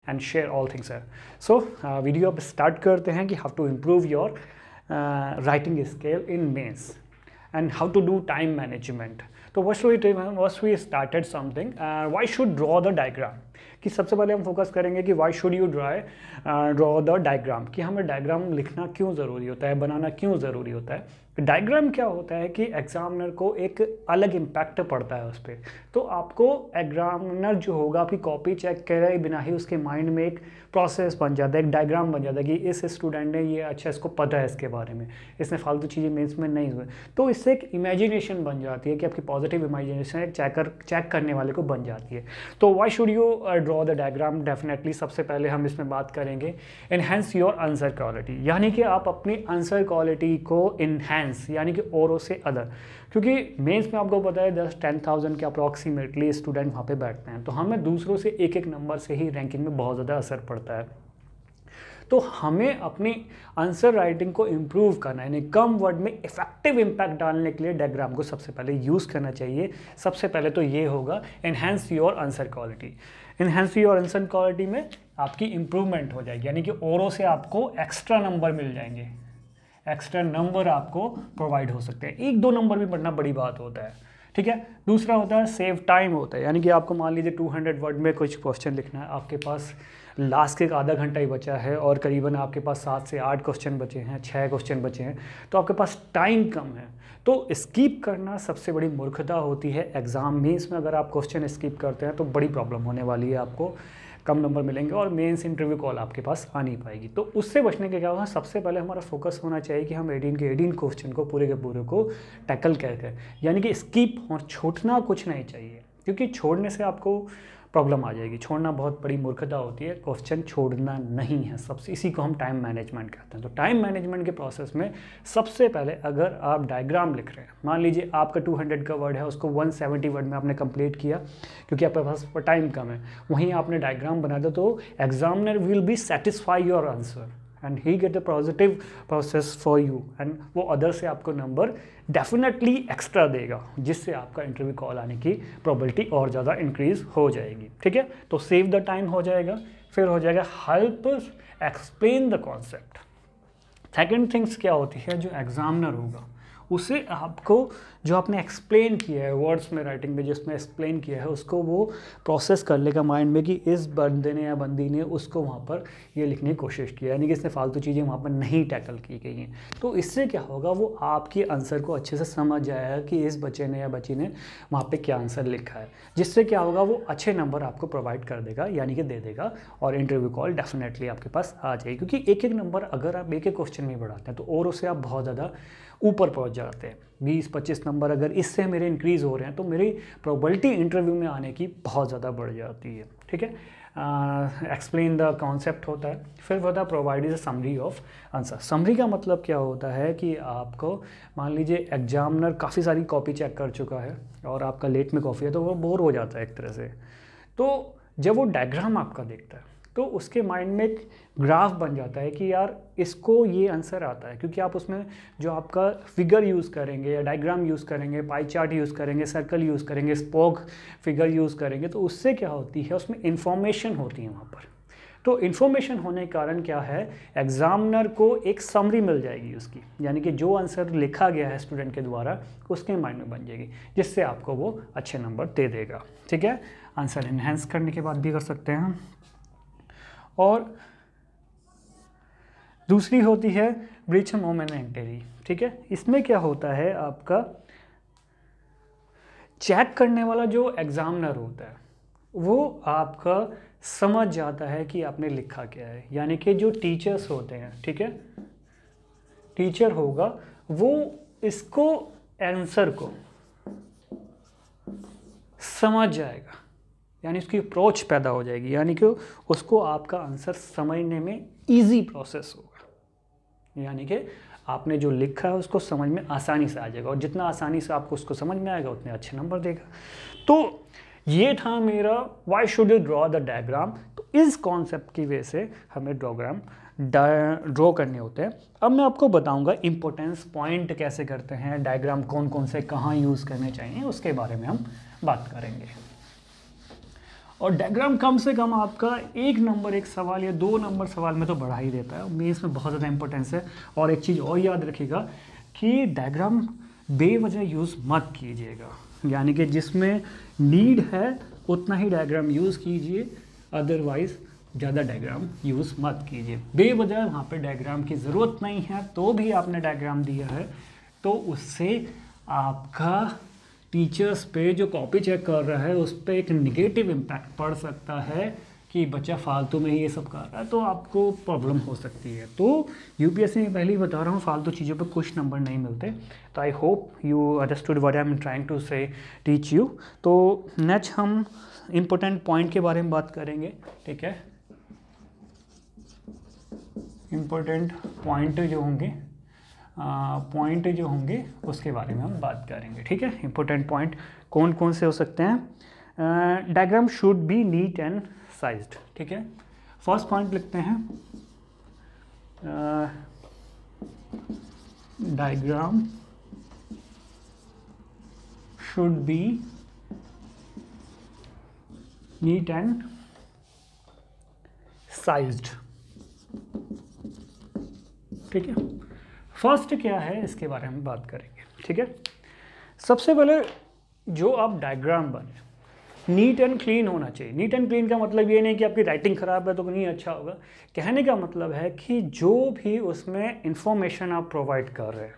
And share all things है। So video अब start करते हैं कि how to improve your writing skill in mains and how to do time management. तो first we started something, why should draw the diagram, कि सबसे पहले हम फोकस करेंगे कि why should you draw the diagram, कि हमें डायग्राम लिखना क्यों ज़रूरी होता है, बनाना क्यों ज़रूरी होता है। डायग्राम क्या होता है कि एग्जामिनर को एक अलग इम्पैक्ट पड़ता है उस पर। तो आपको एग्जामिनर जो होगा आपकी कॉपी चेक करे बिना ही उसके माइंड में एक प्रोसेस बन जाता है, एक डायग्राम बन जाता है कि इस स्टूडेंट ने ये अच्छा इसको पता है इसके बारे में, इसने फालतू चीज़ें मेंस में नहीं हुए। तो इससे एक इमेजिनेशन बन जाती है कि आपकी पॉजिटिव इमेजिनेशन एक चेक करने वाले को बन जाती है। तो why should you draw the diagram, definitely सबसे पहले हम इसमें बात करेंगे एनहेंस योर आंसर क्वालिटी, यानी कि आप अपनी आंसर क्वालिटी को इन्हेंस यानी कि औरों से अलग, क्योंकि मेंस में आपको पता है 10,000 के अप्रॉक्सीमेटली स्टूडेंट वहाँ पे बैठते हैं, तो हमें दूसरों से एक एक नंबर से ही रैंकिंग में बहुत ज़्यादा असर पड़ता है। तो हमें अपनी आंसर राइटिंग को इम्प्रूव करना है, यानी कम वर्ड में इफेक्टिव इम्पैक्ट डालने के लिए डायग्राम को सबसे पहले यूज़ करना चाहिए। सबसे पहले तो ये होगा enhance your answer quality. Enhance your answer quality में आपकी इम्प्रूवमेंट हो जाएगी, यानी कि औरों से आपको एक्स्ट्रा नंबर मिल जाएंगे, एक्स्ट्रा नंबर आपको प्रोवाइड हो सकते हैं। 1-2 नंबर भी पढ़ना बड़ी बात होता है, ठीक है। दूसरा होता है सेव टाइम होता है, यानी कि आपको मान लीजिए 200 वर्ड में कुछ क्वेश्चन लिखना है, आपके पास लास्ट के एक आधा घंटा ही बचा है और करीबन आपके पास 7 से 8 क्वेश्चन बचे हैं, 6 क्वेश्चन बचे हैं, तो आपके पास टाइम कम है। तो स्किप करना सबसे बड़ी मूर्खता होती है। एग्जाम मेंस में अगर आप क्वेश्चन स्किप करते हैं तो बड़ी प्रॉब्लम होने वाली है, आपको कम नंबर मिलेंगे और मेंस इंटरव्यू कॉल आपके पास आ नहीं पाएगी। तो उससे बचने के क्या होगा, सबसे पहले हमारा फोकस होना चाहिए कि हम 18 के 18 क्वेश्चन को पूरे के पूरे को टैकल करके, यानी कि स्किप और छूटना कुछ नहीं चाहिए, क्योंकि छोड़ने से आपको प्रॉब्लम आ जाएगी। छोड़ना बहुत बड़ी मूर्खता होती है, क्वेश्चन छोड़ना नहीं है सबसे, इसी को हम टाइम मैनेजमेंट कहते हैं। तो टाइम मैनेजमेंट के प्रोसेस में सबसे पहले अगर आप डायग्राम लिख रहे हैं, मान लीजिए आपका 200 का वर्ड है, उसको 170 वर्ड में आपने कंप्लीट किया क्योंकि आपके पास टाइम कम है, वहीं आपने डायग्राम बना दिया, तो examiner will be satisfy your answer and he get a positive process for you, and वो अदर से आपको नंबर डेफिनेटली एक्स्ट्रा देगा, जिससे आपका इंटरव्यू कॉल आने की प्रोबेबिलिटी और ज़्यादा इंक्रीज हो जाएगी, ठीक है। तो सेव द टाइम हो जाएगा, फिर हो जाएगा help explain the concept. Second things क्या होती है, जो एग्जामिनर होगा उसे आपको जो आपने एक्सप्लेन किया है वर्ड्स में, राइटिंग में जिसमें एक्सप्लेन किया है, उसको वो प्रोसेस कर लेगा माइंड में कि इस बंदे ने या बंदी ने उसको वहाँ पर ये लिखने की कोशिश की, यानी कि इसने फालतू चीज़ें वहाँ पर नहीं टैकल की गई हैं। तो इससे क्या होगा, वो आपके आंसर को अच्छे से समझ जाएगा कि इस बच्चे ने या बच्ची ने वहाँ पर क्या आंसर लिखा है, जिससे क्या होगा, वो अच्छे नंबर आपको प्रोवाइड कर देगा, यानी कि दे देगा, और इंटरव्यू कॉल डेफिनेटली आपके पास आ जाएगी। क्योंकि एक एक नंबर अगर आप एक एक क्वेश्चन में बढ़ाते हैं तो और उससे आप बहुत ज़्यादा ऊपर पहुंच जाते हैं। 20-25 नंबर अगर इससे मेरे इंक्रीज़ हो रहे हैं तो मेरी प्रोबेबिलिटी इंटरव्यू में आने की बहुत ज़्यादा बढ़ जाती है, ठीक है। एक्सप्लेन द कॉन्सेप्ट होता है, फिर होता है provide is a summary of answer. Summary का मतलब क्या होता है कि आपको मान लीजिए एग्जामिनर काफ़ी सारी कॉपी चेक कर चुका है और आपका लेट में कॉपी है, तो वो बोर हो जाता है एक तरह से। तो जब वो डायग्राम आपका देखता है तो उसके माइंड में एक ग्राफ बन जाता है कि यार इसको ये आंसर आता है, क्योंकि आप उसमें जो आपका फिगर यूज़ करेंगे या डायग्राम यूज़ करेंगे, पाई चार्ट यूज़ करेंगे, सर्कल यूज़ करेंगे, स्पोक फिगर यूज़ करेंगे, तो उससे क्या होती है, उसमें इंफॉर्मेशन होती है वहाँ पर। तो इन्फॉर्मेशन होने के कारण क्या है, एग्जामिनर को एक समरी मिल जाएगी उसकी, यानी कि जो आंसर लिखा गया है स्टूडेंट के द्वारा उसके माइंड में बन जाएगी, जिससे आपको वो अच्छे नंबर दे देगा, ठीक है। आंसर इन्हेंस करने के बाद भी कर सकते हैं हम। और दूसरी होती है ब्रीच मोमेंटरी, ठीक है। इसमें क्या होता है, आपका चेक करने वाला जो एग्जामिनर होता है वो आपका समझ जाता है कि आपने लिखा क्या है, यानी कि जो टीचर्स होते हैं, ठीक है, टीचर होगा वो इसको आंसर को समझ जाएगा, यानी उसकी अप्रोच पैदा हो जाएगी, यानी कि उसको आपका आंसर समझने में इजी प्रोसेस होगा, यानी कि आपने जो लिखा है उसको समझ में आसानी से आ जाएगा, और जितना आसानी से आपको उसको समझ में आएगा उतने अच्छे नंबर देगा। तो ये था मेरा why should you draw the diagram. तो इस कॉन्सेप्ट की वजह से हमें ड्रॉ करने होते हैं। अब मैं आपको बताऊंगा इंपॉर्टेंस पॉइंट कैसे करते हैं, डायग्राम कौन कौन से कहाँ यूज़ करने चाहिए, उसके बारे में हम बात करेंगे। और डायग्राम कम से कम आपका 1 नंबर एक सवाल या 2 नंबर सवाल में तो बढ़ा ही देता है, मेंस में बहुत ज़्यादा इंपॉर्टेंस है। और एक चीज़ और याद रखिएगा कि डायग्राम बेवजह यूज़ मत कीजिएगा, यानी कि जिसमें नीड है उतना ही डायग्राम यूज़ कीजिए, अदरवाइज़ ज़्यादा डायग्राम यूज़ मत कीजिए। बेवजह वहाँ पे डायग्राम की ज़रूरत नहीं है तो भी आपने डायग्राम दिया है तो उससे आपका टीचर्स पे जो कॉपी चेक कर रहा है उस पर एक निगेटिव इम्पैक्ट पड़ सकता है कि बच्चा फालतू में ये सब कर रहा है, तो आपको प्रॉब्लम हो सकती है। तो यूपीएससी में पहले ही बता रहा हूँ फालतू चीज़ों पे कुछ नंबर नहीं मिलते। तो I hope you understood what I am trying to say teach you. तो नेक्स्ट हम इम्पोर्टेंट पॉइंट के बारे में बात करेंगे, ठीक है। इम्पोर्टेंट पॉइंट जो होंगे उसके बारे में हम बात करेंगे, ठीक है। इम्पोर्टेंट पॉइंट कौन कौन से हो सकते हैं। Diagram should be neat and sized, ठीक है। फर्स्ट पॉइंट लिखते हैं, diagram should be neat and sized, ठीक है। फर्स्ट क्या है इसके बारे में बात करेंगे, ठीक है। सबसे पहले जो आप डायग्राम बने नीट एंड क्लीन होना चाहिए। नीट एंड क्लीन का मतलब ये नहीं कि आपकी राइटिंग ख़राब है तो नहीं अच्छा होगा। कहने का मतलब है कि जो भी उसमें इंफॉर्मेशन आप प्रोवाइड कर रहे हैं,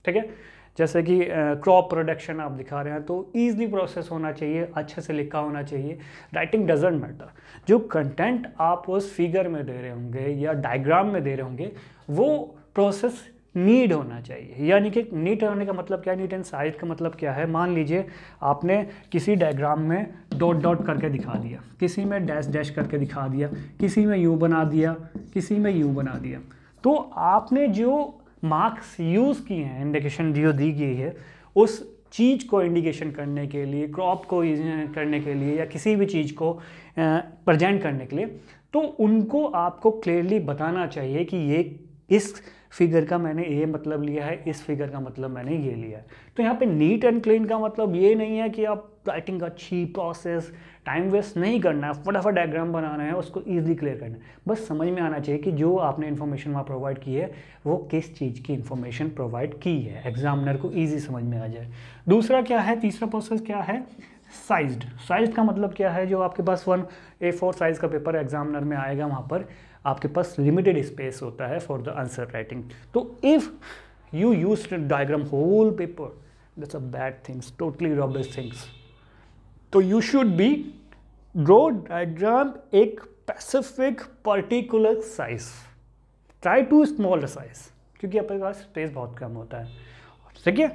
ठीक है, जैसे कि क्रॉप प्रोडक्शन आप दिखा रहे हैं तो ईजिली प्रोसेस होना चाहिए, अच्छे से लिखा होना चाहिए। राइटिंग डजेंट मैटर, जो कंटेंट आप उस फिगर में दे रहे होंगे या डायग्राम में दे रहे होंगे वो प्रोसेस नीड होना चाहिए। यानी कि नीट होने का मतलब क्या है, नीट एंड साइज का मतलब क्या है। मान लीजिए आपने किसी डायग्राम में डॉट डॉट करके दिखा दिया, किसी में डैश डैश करके दिखा दिया, किसी में यू बना दिया, किसी में यू बना दिया, तो आपने जो मार्क्स यूज़ किए हैं, इंडिकेशन जो दी गई है उस चीज़ को इंडिकेशन करने के लिए, क्रॉप को करने के लिए या किसी भी चीज़ को प्रेजेंट करने के लिए, तो उनको आपको क्लियरली बताना चाहिए कि ये इस फिगर का मैंने ये मतलब लिया है, इस फिगर का मतलब मैंने ये लिया है। तो यहाँ पे नीट एंड क्लीन का मतलब ये नहीं है कि आप राइटिंग अच्छी प्रोसेस, टाइम वेस्ट नहीं करना है, फटाफट डायग्राम बनाना है, उसको ईजिली क्लियर करना है। बस समझ में आना चाहिए कि जो आपने इन्फॉर्मेशन वहाँ प्रोवाइड की है वो किस चीज़ की इन्फॉर्मेशन प्रोवाइड की है, एग्जामिनर को ईजी समझ में आ जाए। दूसरा क्या है, तीसरा प्रोसेस क्या है, साइज्ड। साइज का मतलब क्या है, जो आपके पास 1A4 साइज़ का पेपर एग्जामिनर में आएगा वहाँ पर आपके पास लिमिटेड स्पेस होता है फॉर द आंसर राइटिंग। तो if you use diagram whole paper, that's a bad things, totally rubbish things. तो you should be draw diagram एक specific particular size, try to small size, क्योंकि आपके पास space बहुत कम होता है, ठीक है।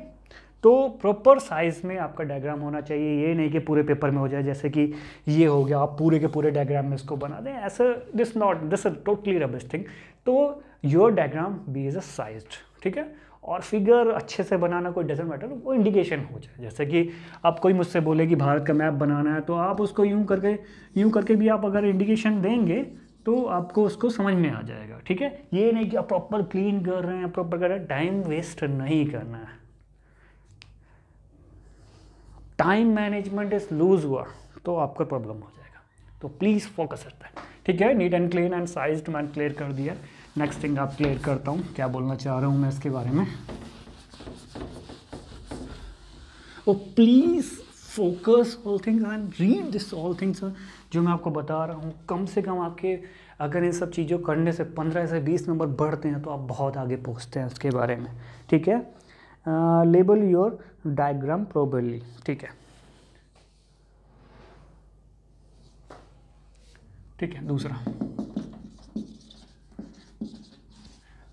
तो प्रॉपर साइज में आपका डायग्राम होना चाहिए, ये नहीं कि पूरे पेपर में हो जाए, जैसे कि ये हो गया आप पूरे के पूरे डायग्राम में इसको बना दें, ऐसा दिस टोटली रबिश थिंग। तो your diagram be is a sized, ठीक है। और फिगर अच्छे से बनाना कोई डजेंट मैटर, वो इंडिकेशन हो जाए। जैसे कि आप कोई मुझसे बोले कि भारत का मैप बनाना है, तो आप उसको यूँ करके भी आप अगर इंडिकेशन देंगे तो आपको उसको समझ में आ जाएगा, ठीक है। ये नहीं कि आप प्रॉपर क्लीन कर रहे हैं, प्रॉपर कर रहे हैं, टाइम वेस्ट नहीं करना है। टाइम मैनेजमेंट इज लूज हुआ तो आपका प्रॉब्लम हो जाएगा, तो प्लीज़ फोकस करता है, ठीक है। Neat and clean and sized मैंने क्लियर कर दिया। नेक्स्ट थिंग आप क्लियर करता हूँ, क्या बोलना चाह रहा हूँ मैं इसके बारे में। ओ please focus all things and read this all things जो मैं आपको बता रहा हूँ। कम से कम आपके अगर इन सब चीज़ों करने से 15 से 20 नंबर बढ़ते हैं तो आप बहुत आगे पहुँचते हैं उसके बारे में, ठीक है। लेबल योर डायग्राम प्रॉपर्ली, ठीक है, ठीक है। दूसरा,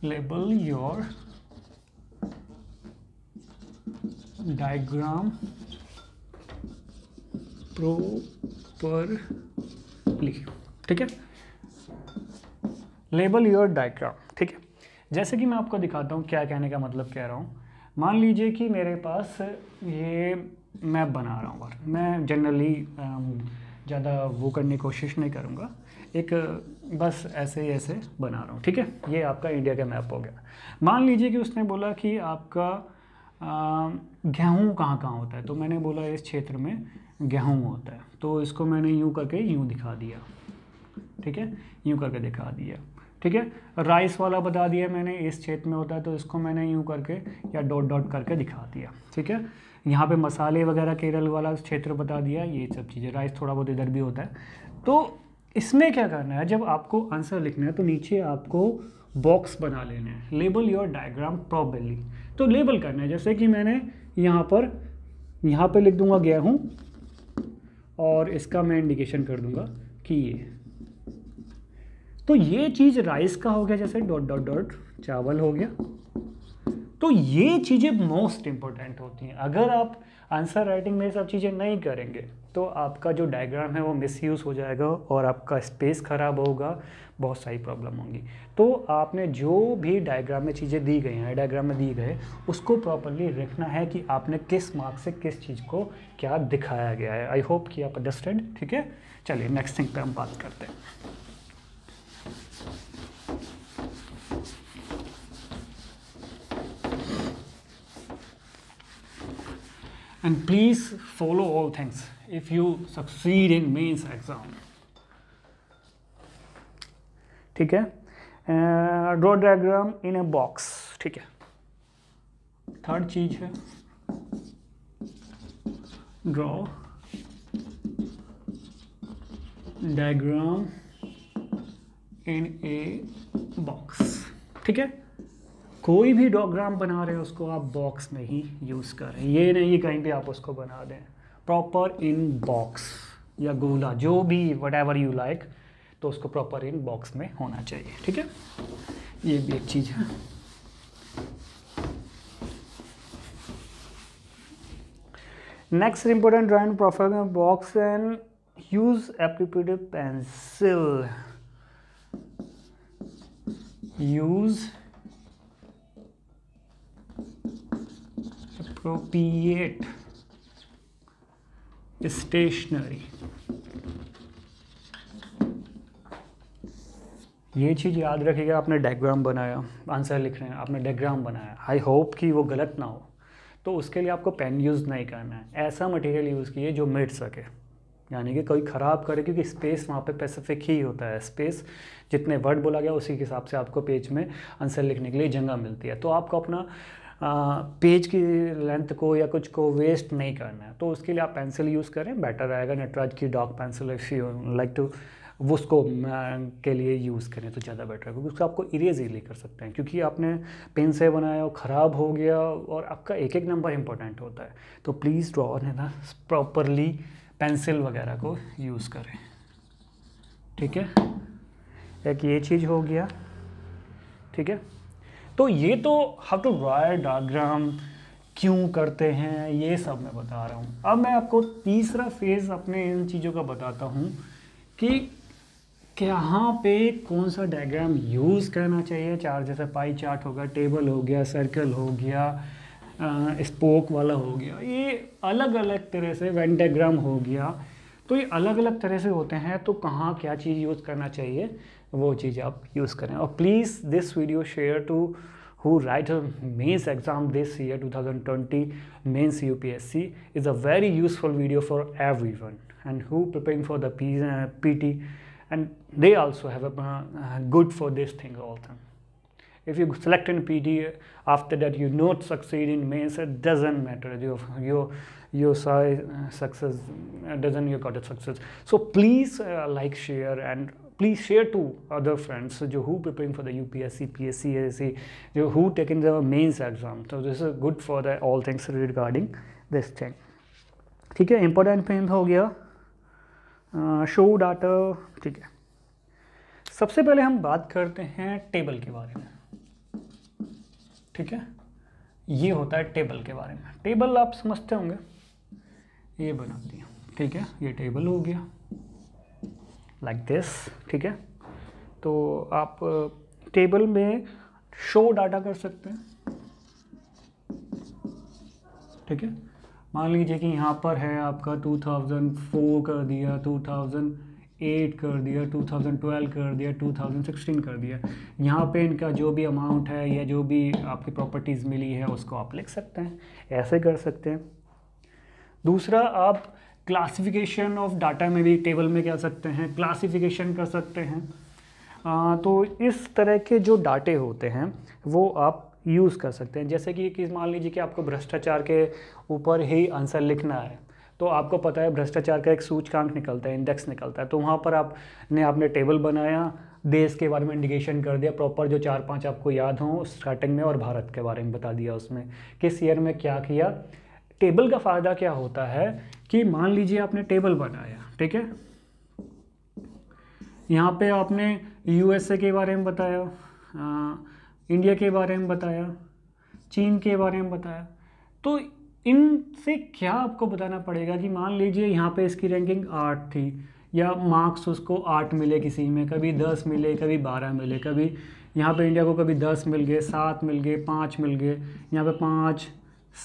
लेबल योर डायग्राम प्रॉपर्ली, ठीक है। लेबल योर डायग्राम, ठीक है। जैसे कि मैं आपको दिखाता हूँ क्या कहने का मतलब कह रहा हूँ। मान लीजिए कि मेरे पास ये मैप बना रहा हूँ, मैं जनरली ज़्यादा वो करने की कोशिश नहीं करूँगा, एक बस ऐसे ही ऐसे बना रहा हूँ, ठीक है। ये आपका इंडिया का मैप हो गया। मान लीजिए कि उसने बोला कि आपका गेहूँ कहाँ कहाँ होता है, तो मैंने बोला इस क्षेत्र में गेहूँ होता है, तो इसको मैंने यूँ करके यूँ दिखा दिया, ठीक है, यूँ करके दिखा दिया, ठीक है। राइस वाला बता दिया मैंने इस क्षेत्र में होता है, तो इसको मैंने यूँ करके या डॉट डॉट करके दिखा दिया, ठीक है। यहाँ पे मसाले वगैरह केरल वाला क्षेत्र बता दिया, ये सब चीज़ें, राइस थोड़ा बहुत इधर भी होता है। तो इसमें क्या करना है, जब आपको आंसर लिखना है तो नीचे आपको बॉक्स बना लेने हैं, लेबल योर डायग्राम प्रॉपर्ली। तो लेबल करना है, जैसे कि मैंने यहाँ पे लिख दूंगा गेहूँ और इसका मैं इंडिकेशन कर दूंगा कि ये, तो ये चीज़ राइस का हो गया, जैसे डॉट डॉट डॉट चावल हो गया। तो ये चीज़ें मोस्ट इंपॉर्टेंट होती हैं। अगर आप आंसर राइटिंग में ये सब चीज़ें नहीं करेंगे तो आपका जो डायग्राम है वो मिसयूज़ हो जाएगा और आपका स्पेस ख़राब होगा, बहुत सारी प्रॉब्लम होंगी। तो आपने जो भी डायग्राम में चीज़ें दी गई हैं, डायग्राम में दी गए, उसको प्रॉपर्ली रखना है कि आपने किस मार्क से किस चीज़ को क्या दिखाया गया है। आई होप कि आप अंडरस्टैंड, ठीक है। चलिए नेक्स्ट थिंग पे हम बात करते हैं। And please follow all things if you succeed in mains exam, ठीक है। Draw diagram in a box, ठीक है। थर्ड चीज है draw diagram in a box, ठीक है। कोई भी डायग्राम बना रहे हो उसको आप बॉक्स में ही यूज़ करें, ये नहीं कहीं भी आप उसको बना दें, प्रॉपर इन बॉक्स या गोला, जो भी वट एवर यू लाइक, तो उसको प्रॉपर इन बॉक्स में होना चाहिए, ठीक है। ये भी एक चीज़ है। Next important drawing proper box and use appropriate pencil, use appropriate stationery, ये चीज़ याद रखिएगा। आपने डायग्राम बनाया, आंसर लिख रहे हैं, आपने डायग्राम बनाया, आई होप कि वो गलत ना हो, तो उसके लिए आपको पेन यूज़ नहीं करना है, ऐसा मटेरियल यूज़ कीजिए जो मिट सके, यानी कि कोई ख़राब करे, क्योंकि स्पेस वहाँ पे स्पेसिफिक ही होता है। स्पेस जितने वर्ड बोला गया उसी के हिसाब से आपको पेज में आंसर लिखने के लिए जगह मिलती है। तो आपको अपना पेज की लेंथ को या कुछ को वेस्ट नहीं करना है, तो उसके लिए आप पेंसिल यूज़ करें, बेटर रहेगा। नटराज की dark pencil if you like to, वो उसको के लिए यूज़ करें तो ज़्यादा बेटर है, क्योंकि उसको आपको इरेज इजीली कर सकते हैं, क्योंकि आपने पेन से बनाया और ख़राब हो गया और आपका एक एक नंबर इंपॉर्टेंट होता है। तो प्लीज़ ड्रॉ है ना प्रॉपरली पेंसिल वगैरह को यूज़ करें, ठीक है। एक ये चीज़ हो गया, ठीक है। तो ये तो हाउ टू ड्रॉ डायग्राम क्यों करते हैं ये सब मैं बता रहा हूँ। अब मैं आपको तीसरा फेज़ अपने इन चीज़ों का बताता हूँ कि यहाँ पे कौन सा डायग्राम यूज़ करना चाहिए। चार जैसे पाई चार्ट हो गया, टेबल हो गया, सर्कल हो गया, स्पोक वाला हो गया, ये अलग अलग तरह से वेन डायग्राम हो गया। तो ये अलग अलग तरह से होते हैं, तो कहाँ क्या चीज़ यूज़ करना चाहिए वो चीज़ आप यूज़ करें। और please this video share to who write a mains exam this year 2020 mains UPSC is a very useful video for everyone, and who preparing for the PT, and they also have a good for this thing also. If you select in PT, after that you not succeed in mains, it doesn't matter, your success doesn't, you got a success. So please like, share, and please share to other friends who preparing for the UPSC, PSC, ASC, who taking the mains exam. So this is good for the all things regarding this thing, ठीक है। Important pen हो गया, show data, ठीक है। सबसे पहले हम बात करते हैं टेबल के बारे में, ठीक है। ये होता है टेबल के बारे में। टेबल आप समझते होंगे, ये बना दिया, ठीक है। ये टेबल हो गया लाइक दिस, ठीक है। तो आप टेबल में शो डाटा कर सकते हैं, ठीक है। मान लीजिए कि यहाँ पर है आपका 2004 कर दिया, 2008 2008 कर दिया, 2012 कर दिया, 2016 कर दिया। यहाँ पे इनका जो भी अमाउंट है या जो भी आपकी प्रॉपर्टीज़ मिली है उसको आप लिख सकते हैं, ऐसे कर सकते हैं। दूसरा, आप क्लासिफिकेशन ऑफ डाटा में भी टेबल में क्या सकते हैं, क्लासिफिकेशन कर सकते हैं। तो इस तरह के जो डाटे होते हैं वो आप यूज़ कर सकते हैं। जैसे कि मान लीजिए कि आपको भ्रष्टाचार के ऊपर ही आंसर लिखना है, तो आपको पता है भ्रष्टाचार का एक सूचकांक निकलता है, इंडेक्स निकलता है, तो वहाँ पर आपने टेबल बनाया, देश के बारे में इंडिकेशन कर दिया प्रॉपर, जो 4-5 आपको याद हों स्टार्टिंग में, और भारत के बारे में बता दिया उसमें किस ईयर में क्या किया। टेबल का फ़ायदा क्या होता है कि मान लीजिए आपने टेबल बनाया, ठीक है, यहाँ पे आपने यूएसए के बारे में बताया, इंडिया के बारे में बताया, चीन के बारे में बताया, तो इनसे क्या आपको बताना पड़ेगा कि मान लीजिए यहाँ पे इसकी रैंकिंग 8 थी, या मार्क्स उसको 8 मिले, किसी में कभी 10 मिले, कभी 12 मिले, कभी यहाँ पे इंडिया को कभी 10 मिल गए, 7 मिल गए, 5 मिल गए, यहाँ पे 5,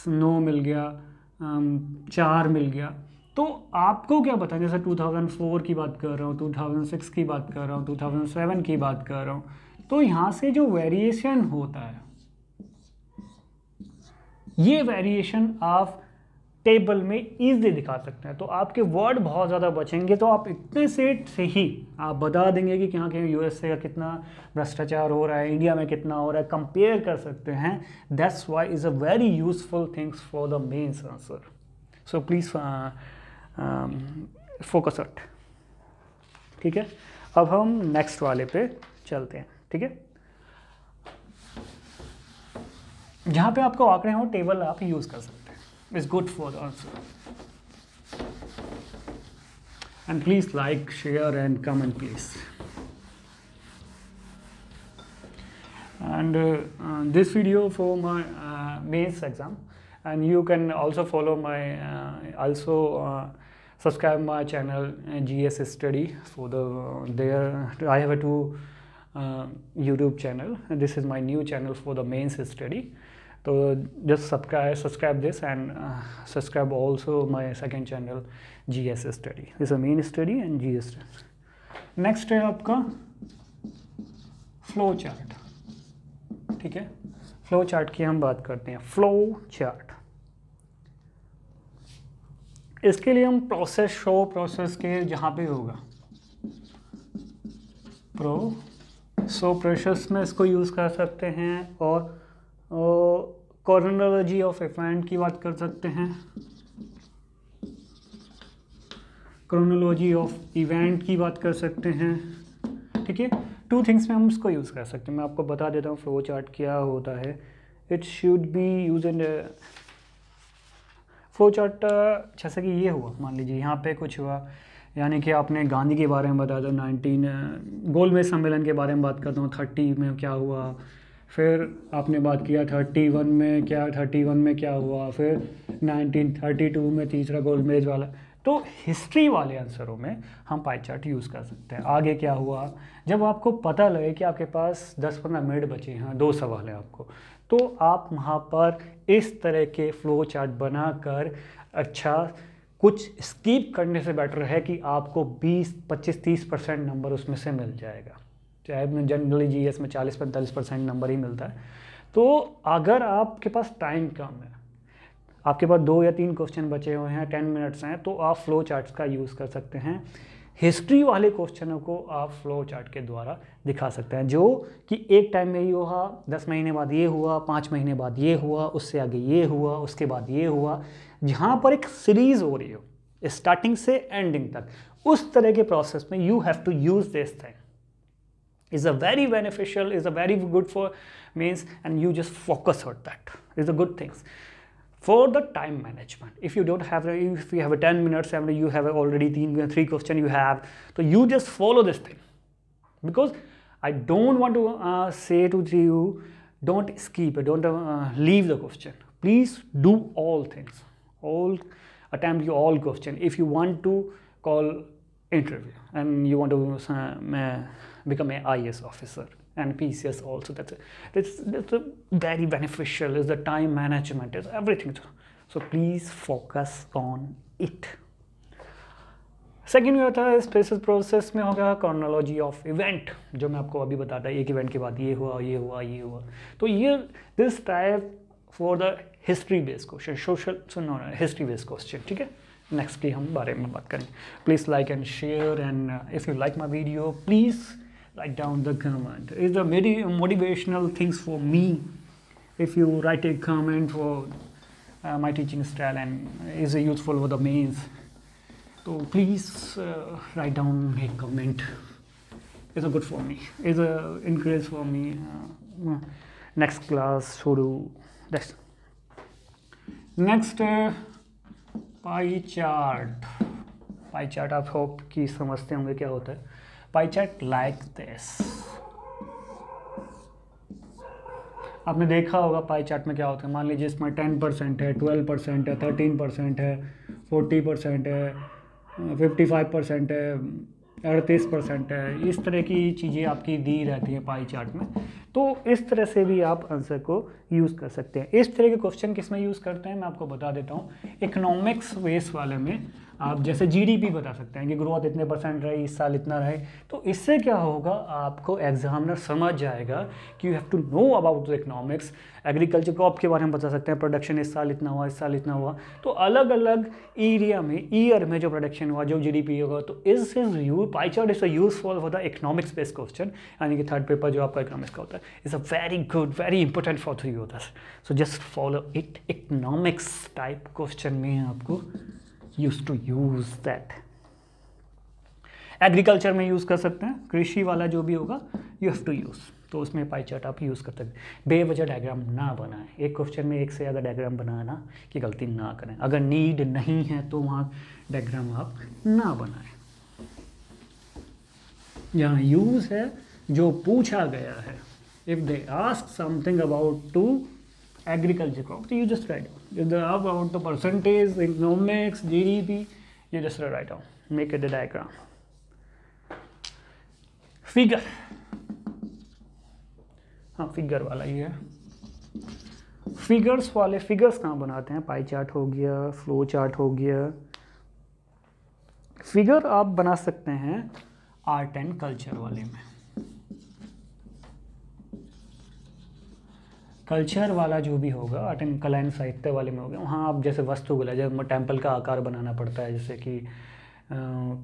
9 मिल गया, 4 मिल गया। तो आपको क्या बताएं, जैसे 2004 की बात कर रहा हूँ, 2006 की बात कर रहा हूँ, 2007 की बात कर रहा हूँ, तो यहाँ से जो वेरिएशन होता है, ये वेरिएशन आप टेबल में ईजिली दिखा सकते हैं। तो आपके वर्ड बहुत ज़्यादा बचेंगे, तो आप इतने सेट से ही आप बता देंगे कि यहाँ के यूएसए का कितना भ्रष्टाचार हो रहा है, इंडिया में कितना हो रहा है, कंपेयर कर सकते हैं। That's why is a very useful things for the mains answer. So please focus it, ठीक है। अब हम नेक्स्ट वाले पे चलते हैं, ठीक है। जहाँ पे आपको आंकड़े हो, टेबल आप यूज़ कर सकते हैं, it's good for the answer. And please like, share and comment please. And this video for my mains exam, and you can also follow my subscribe my channel GS Study for there I have a 2 YouTube channel, and this is my new channel for the mains study. So just subscribe this, and subscribe also my second channel GS Study. This is a main study and GS study. Next है आपका flow chart, ठीक है। Flow chart की हम बात करते हैं। Flow chart, इसके लिए हम प्रोसेस शो प्रोसेस के जहाँ पे होगा प्रोसेस में इसको यूज़ कर सकते हैं, और क्रोनोलॉजी ऑफ इवेंट की बात कर सकते हैं, क्रोनोलॉजी ऑफ इवेंट की बात कर सकते हैं, ठीक है। 2 थिंग्स में हम इसको यूज़ कर सकते हैं। मैं आपको बता देता हूँ फ्लो चार्ट क्या होता है। It should be use in flow chart. जैसे कि ये हुआ, मान लीजिए यहाँ पे कुछ हुआ, यानी कि आपने गांधी के बारे में बताया, 19 गोलमेज सम्मेलन के बारे में बात करता हूँ, 30 में क्या हुआ, फिर आपने बात किया 31 में क्या हुआ, फिर 1932 में तीसरा गोलमेज वाला। तो हिस्ट्री वाले आंसरों में हम पाई चार्ट यूज़ कर सकते हैं। आगे क्या हुआ, जब आपको पता लगे कि आपके पास 10-15 मिनट बचे हैं, 2 सवाल हैं आपको, तो आप वहाँ पर इस तरह के फ्लो चार्ट बनाकर, अच्छा कुछ स्किप करने से बेटर है कि आपको 20, 25, 30% नंबर उसमें से मिल जाएगा। चाहे जनरली जीएस में 40-45% नंबर ही मिलता है। तो अगर आपके पास टाइम कम है, आपके पास 2 या 3 क्वेश्चन बचे हुए हैं, 10 मिनट्स हैं, तो आप फ्लो चार्ट्स का यूज़ कर सकते हैं। हिस्ट्री वाले क्वेश्चनों को आप फ्लो चार्ट के द्वारा दिखा सकते हैं, जो कि एक टाइम में ये हुआ, 10 महीने बाद ये हुआ, 5 महीने बाद ये हुआ, उससे आगे ये हुआ, उसके बाद ये हुआ, जहाँ पर एक सीरीज़ हो रही हो स्टार्टिंग से एंडिंग तक। उस तरह के प्रोसेस में you have to use this thing, is a very beneficial, is a very good for means, and you just focus on that is the good things for the time management. If you don't have, if you have a 10 minutes and you have already 3 question you have, so you just follow this thing, because I don't want to say to you, don't skip, don't leave the question. Please do all things, all attempt your all question. If you want to call interview and you want to become an IAS officer and PCS also, that's a very beneficial, is the time management, is everything. So please focus on it. Second ये होता है spaces process में होगा chronology of event, जो मैं आपको अभी बताता एक इवेंट के बाद ये हुआ ये हुआ ये हुआ। तो ये this type for the history based question, social history based question, ठीक है। नेक्स्ट की हम बारे में बात करेंगे। Please like and share, and if you like my video please write down the comment. It's a very motivational things for me if you write a comment for my teaching style and is useful for the mains. So please write down a comment. It's a good for me. It's a encourage for me. Next class should do next pie chart. Pie chart आप hope कि समझते होंगे क्या होता है। Pie chart like this, आपने देखा होगा पाई चार्ट में क्या होता है। मान लीजिए इसमें 10% है, 12% है, 13% है, 40% है, 55% है, 38% है, इस तरह की चीज़ें आपकी दी रहती हैं पाई चार्ट में। तो इस तरह से भी आप आंसर को यूज़ कर सकते हैं। इस तरह के क्वेश्चन किस में यूज़ करते हैं मैं आपको बता देता हूँ। इकोनॉमिक्स बेस वाले में आप जैसे जीडीपी बता सकते हैं कि ग्रोथ इतने % रही, इस साल इतना रहे। तो इससे क्या होगा, आपको एग्जामिनर समझ जाएगा कि you have to know about the economics. Agriculture crop के बारे में बता सकते हैं, प्रोडक्शन इस साल इतना हुआ, इस साल इतना हुआ। तो अलग अलग एरिया में ईयर में जो प्रोडक्शन हुआ, जो जीडीपी होगा, तो is pie chart is a useful for the economics based question, यानी कि थर्ड पेपर जो आपका इकोनॉमिक्स का होता है is a very good, very important for you this. So just follow it. Economics type question में आपको use to use that. Agriculture में यूज़ कर सकते हैं, कृषि वाला जो भी होगा यू हैव टू यूज़, तो उसमें पाई चार्ट आप यूज़ कर सकते हैं। बेवजह डायग्राम ना बनाएं, एक क्वेश्चन में एक से ज़्यादा डायग्राम बनाना की गलती ना करें। अगर नीड नहीं है तो वहाँ डायग्राम आप ना बनाएं। यहाँ यूज़ है जो पूछा गया है। If they ask something about to agriculture crop, so you just write down. If they are about the percentage, economics, GDP, you just write down, make it a diagram. Figure, हाँ figure वाला ही है। Figures वाले figures कहाँ बनाते हैं? Pie chart हो गया, flow chart हो गया। फिगर आप बना सकते हैं आर्ट एंड कल्चर वाले में। कल्चर वाला जो भी होगा, आर्ट एंड कला एंड साहित्य वाले में हो गया, वहाँ आप जैसे वस्तुगला, जैसे टेम्पल का आकार बनाना पड़ता है, जैसे कि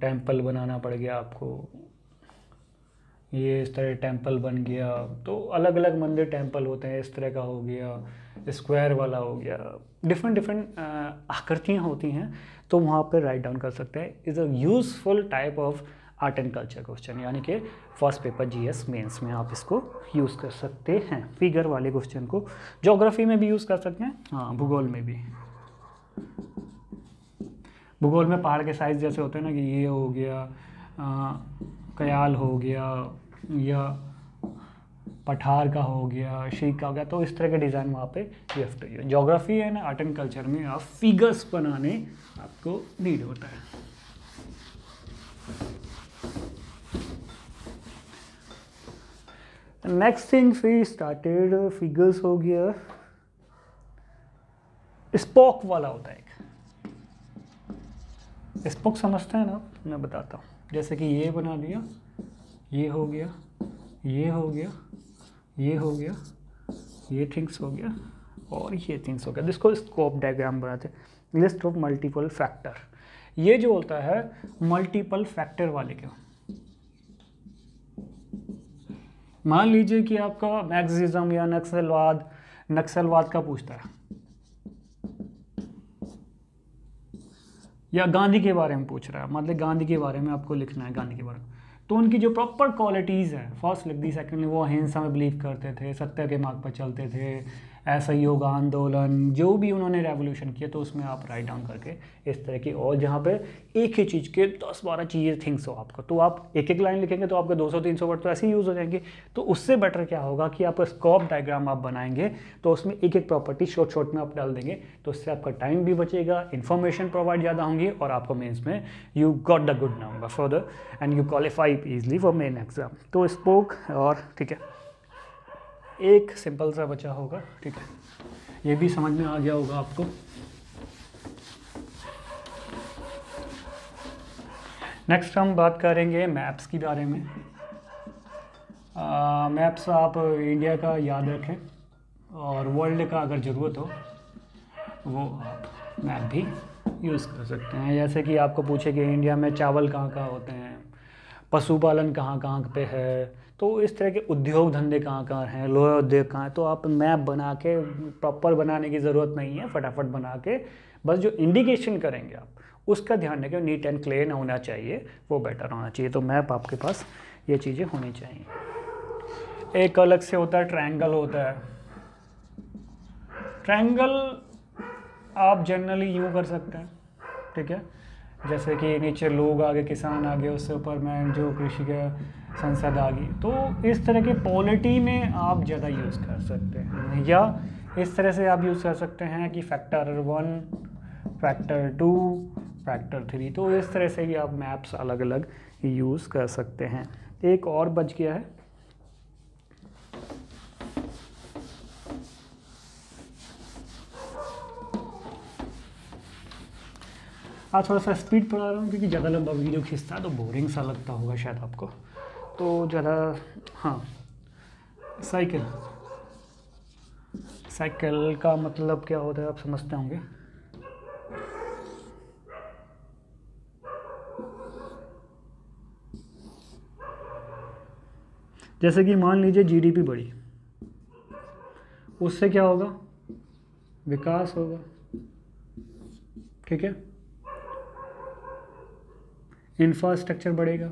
टेम्पल बनाना पड़ गया आपको, ये इस तरह टेम्पल बन गया। तो अलग अलग मंदिर टेम्पल होते हैं, इस तरह का हो गया, स्क्वायर वाला हो गया, डिफरेंट आकृतियाँ होती हैं। तो वहाँ पर राइट डाउन कर सकते हैं। Is a useful type of art and culture question, यानी कि फर्स्ट पेपर जीएस मेंस में आप इसको यूज़ कर सकते हैं। फिगर वाले क्वेश्चन को ज्योग्राफी में भी यूज़ कर सकते हैं, हाँ भूगोल में भी। भूगोल में पहाड़ के साइज जैसे होते हैं ना, कि ये हो गया कयाल हो गया, या पठार का हो गया, शीख का हो गया, तो इस तरह के डिज़ाइन वहाँ पे you have to use. Geography and art and culture में आप फिगर्स बनाने आपको नीड होता है। नेक्स्ट थिंग फिर स्टार्टेड फिगर्स हो गया, स्पोक वाला होता है एक। स्पोक समझते हैं ना, मैं बताता हूँ। जैसे कि ये बना दिया, ये हो गया, ये हो गया, ये हो गया, ये थिंग्स हो गया, और ये थिंग्स हो गया। जिसको स्कोप डायग्राम बनाते हैं। लिस्ट ऑफ मल्टीपल फैक्टर, ये जो होता है मल्टीपल फैक्टर वाले के। मान लीजिए कि आपका मैक्सिज्म या नक्सलवाद का पूछता है, या गांधी के बारे में पूछ रहा है, मतलब गांधी के बारे में आपको लिखना है, गांधी के बारे में। तो उनकी जो प्रॉपर क्वालिटीज़ हैं, फर्स्ट लिख दी, सेकेंडली वो अहिंसा में बिलीव करते थे, सत्य के मार्ग पर चलते थे, असहयोग आंदोलन, जो भी उन्होंने रेवोल्यूशन किया, तो उसमें आप राइट डाउन करके इस तरह की, और जहाँ पे एक ही चीज़ के 10-12 चीज़ें थिंग्स हो आपको, तो आप एक एक लाइन लिखेंगे तो आपके 200-300 वर्ड तो ऐसे ही यूज़ हो जाएंगे। तो उससे बेटर क्या होगा कि आप स्कोप डायग्राम आप बनाएंगे, तो उसमें एक एक प्रॉपर्टी शॉर्ट में आप डाल देंगे, तो उससे आपका टाइम भी बचेगा, इन्फॉर्मेशन प्रोवाइड ज़्यादा होंगी, और आपको मेन्स में you got the good number for the end you qualify easily for main exam. तो स्पोक, और ठीक है, एक सिंपल सा बचा होगा, ठीक है, ये भी समझ में आ गया होगा आपको। नेक्स्ट हम बात करेंगे मैप्स के बारे में। मैप्स आप इंडिया का याद रखें और वर्ल्ड का अगर ज़रूरत हो वो आप मैप भी यूज़ कर सकते हैं। जैसे कि आपको पूछे कि इंडिया में चावल कहाँ कहाँ होते हैं, पशुपालन कहाँ कहाँ पे है, तो इस तरह के उद्योग धंधे कहाँ कहाँ हैं, लोहा उद्योग कहाँ है, तो आप मैप बना के, प्रॉपर बनाने की ज़रूरत नहीं है, फटाफट बना के बस जो इंडिकेशन करेंगे आप उसका ध्यान रखें, नीट एंड क्लीन होना चाहिए, वो बेटर होना चाहिए। तो मैप आपके पास ये चीज़ें होनी चाहिए। एक अलग से होता है ट्रायंगल होता है। ट्रायंगल आप जनरली यूँ कर सकते हैं, ठीक है, जैसे कि नीचे लोग आ गए, किसान आ गए, उससे ऊपर मैं जो कृषि का संसद आ गई, तो इस तरह के पॉलिटी में आप ज़्यादा यूज़ कर सकते हैं। या इस तरह से आप यूज़ कर सकते हैं कि फैक्टर 1, फैक्टर 2, फैक्टर 3, तो इस तरह से भी आप मैप्स अलग अलग यूज़ कर सकते हैं। एक और बच गया है, आज थोड़ा सा स्पीड पढ़ा रहा हूँ क्योंकि ज़्यादा लंबा वीडियो खींचता है तो बोरिंग सा लगता होगा शायद आपको, तो ज़्यादा। हाँ, साइकिल। साइकिल का मतलब क्या होता है आप समझते होंगे। जैसे कि मान लीजिए जीडीपी बढ़ी, उससे क्या होगा, विकास होगा, ठीक है, इंफ्रास्ट्रक्चर बढ़ेगा,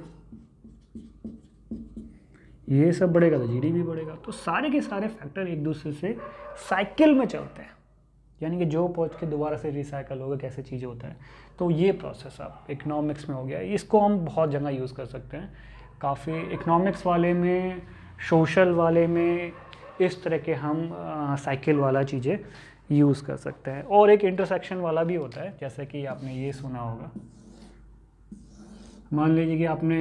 ये सब बढ़ेगा तो जीडीपी बढ़ेगा। तो सारे के सारे फैक्टर एक दूसरे से साइकिल में चलते हैं, यानी कि जो पहुँच के दोबारा से रिसाइकल होगा, कैसे चीज़ होता है। तो ये प्रोसेस अब इकोनॉमिक्स में हो गया, इसको हम बहुत जगह यूज़ कर सकते हैं, काफ़ी इकोनॉमिक्स वाले में, सोशल वाले में, इस तरह के हम साइकिल वाला चीज़ें यूज़ कर सकते हैं। और एक इंटरसेक्शन वाला भी होता है, जैसे कि आपने ये सुना होगा, मान लीजिए कि आपने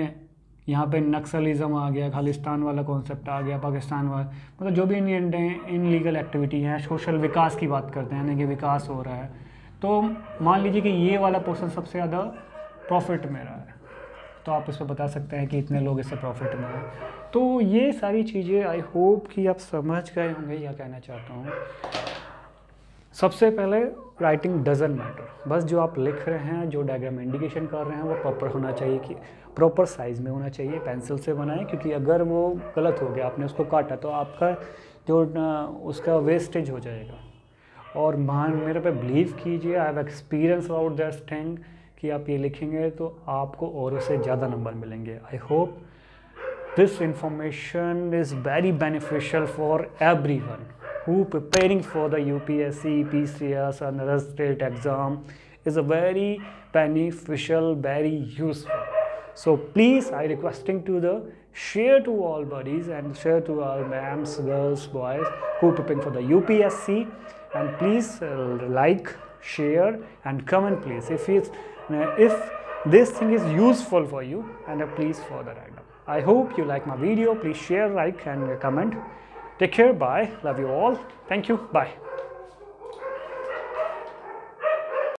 यहाँ पे नक्सलिज्म आ गया, खालिस्तान वाला कॉन्सेप्ट आ गया, पाकिस्तान वाला, मतलब जो भी इनलीगल एक्टिविटी है, सोशल विकास की बात करते हैं, यानी कि विकास हो रहा है, तो मान लीजिए कि ये वाला पोर्शन सबसे ज़्यादा प्रॉफिट में रहा है, तो आप इसमें बता सकते हैं कि इतने लोग इससे प्रॉफिट में हैं। तो ये सारी चीज़ें आई होप कि आप समझ गए होंगे, या कहना चाहता हूँ। सबसे पहले राइटिंग डजंट मैटर, बस जो आप लिख रहे हैं, जो डायग्राम इंडिकेशन कर रहे हैं वो प्रॉपर होना चाहिए, कि प्रॉपर साइज़ में होना चाहिए, पेंसिल से बनाएं, क्योंकि अगर वो गलत हो गया, आपने उसको काटा, तो आपका जो उसका वेस्टेज हो जाएगा। और मेरे पे बिलीव कीजिए, I have experience about that thing, कि आप ये लिखेंगे तो आपको और उससे ज़्यादा नंबर मिलेंगे। I hope this information is very beneficial for everyone who preparing for the UPSC, PCS and other state exam, is a very beneficial, very useful. So please, I requesting to the share to all buddies and share to all ma'ams, girls, boys who preparing for the UPSC, and please like, share and comment please if this thing is useful for you, and please further write down. I hope you like my video. Please share, like and comment. Take care. Bye. Love you all. Thank you. Bye.